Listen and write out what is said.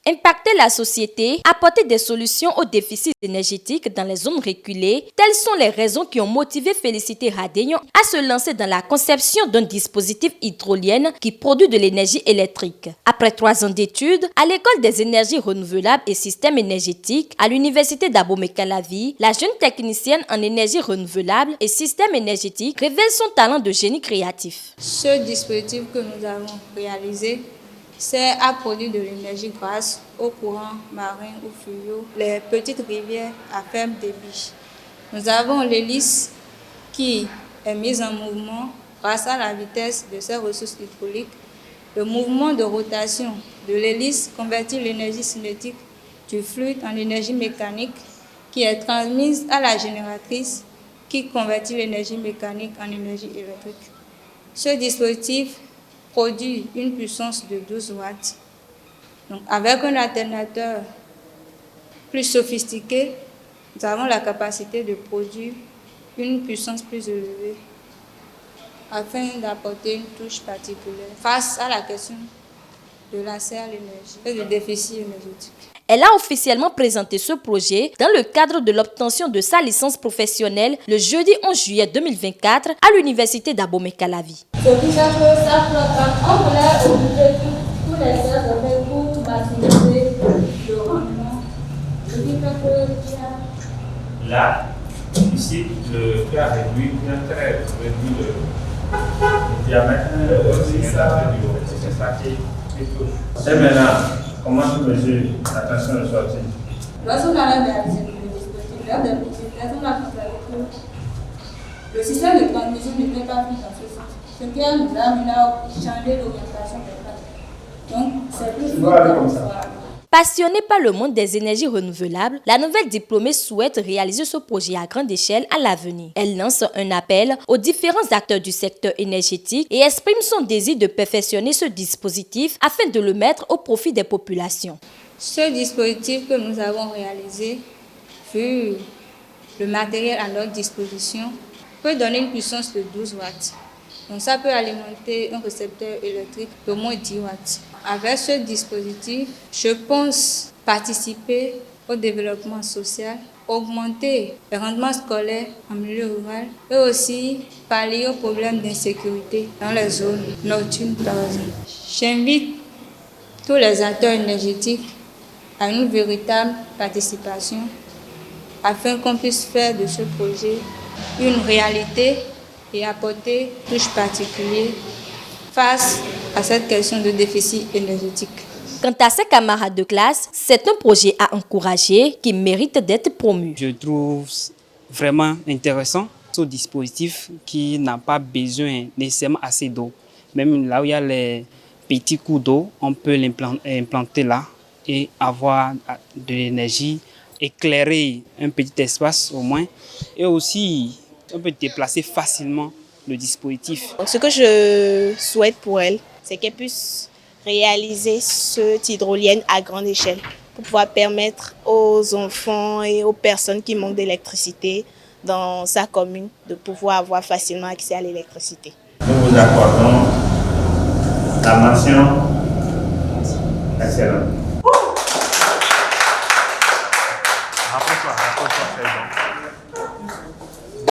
Impacter la société, apporter des solutions aux déficits énergétiques dans les zones reculées, telles sont les raisons qui ont motivé Félicité Radegnon à se lancer dans la conception d'un dispositif hydrolien qui produit de l'énergie électrique. Après 3 ans d'études à l'École des énergies renouvelables et systèmes énergétiques à l'Université d'Abomey-Calavi, la jeune technicienne en énergie renouvelable et systèmes énergétiques révèle son talent de génie créatif. Ce dispositif que nous avons réalisé sert à produire de l'énergie grâce aux courants marins ou fluviaux, les petites rivières à faible débit. Nous avons l'hélice qui est mise en mouvement grâce à la vitesse de ses ressources hydrauliques. Le mouvement de rotation de l'hélice convertit l'énergie cinétique du fluide en énergie mécanique qui est transmise à la génératrice qui convertit l'énergie mécanique en énergie électrique. Ce dispositif produit une puissance de 12 watts. Donc, avec un alternateur plus sophistiqué, nous avons la capacité de produire une puissance plus élevée afin d'apporter une touche particulière face à la question de l'accès à l'énergie et du déficit énergétique. Elle a officiellement présenté ce projet dans le cadre de l'obtention de sa licence professionnelle le jeudi 11 juillet 2024 à l'Université d'Abomey-Calavi. Là, ici, le cas réduit, bien très réduit le diamètre c'est ça qui touche. Et maintenant, comment tu mesures la tension de sortie? Lorsqu'on a réalisé le dispositif, lors des multiplications, on a constaté que le système de transmission n'était pas pris dans ce sens. Ce qui nous a amené à changer l'orientation des plaques. Donc, c'est plus comme ça. Passionnée par le monde des énergies renouvelables, la nouvelle diplômée souhaite réaliser ce projet à grande échelle à l'avenir. Elle lance un appel aux différents acteurs du secteur énergétique et exprime son désir de perfectionner ce dispositif afin de le mettre au profit des populations. Ce dispositif que nous avons réalisé, vu le matériel à notre disposition, peut donner une puissance de 12 watts. Donc ça peut alimenter un récepteur électrique d'au moins 10 watts. Avec ce dispositif, je pense participer au développement social, augmenter les rendements scolaires en milieu rural et aussi pallier aux problèmes d'insécurité dans les zones nocturnes par exemple. J'invite tous les acteurs énergétiques à une véritable participation afin qu'on puisse faire de ce projet une réalité et apporter une touche particulière face à cette question de déficit énergétique. Quant à ses camarades de classe, c'est un projet à encourager qui mérite d'être promu. Je trouve vraiment intéressant ce dispositif qui n'a pas besoin nécessairement assez d'eau. Même là où il y a les petits coups d'eau, on peut l'implanter là et avoir de l'énergie, éclairer un petit espace au moins et aussi on peut déplacer facilement le dispositif. Donc, ce que je souhaite pour elle, c'est qu'elle puisse réaliser cette hydrolienne à grande échelle pour pouvoir permettre aux enfants et aux personnes qui manquent d'électricité dans sa commune de pouvoir avoir facilement accès à l'électricité. Nous vous accordons la mention excellente. Rapproche-toi, c'est bon.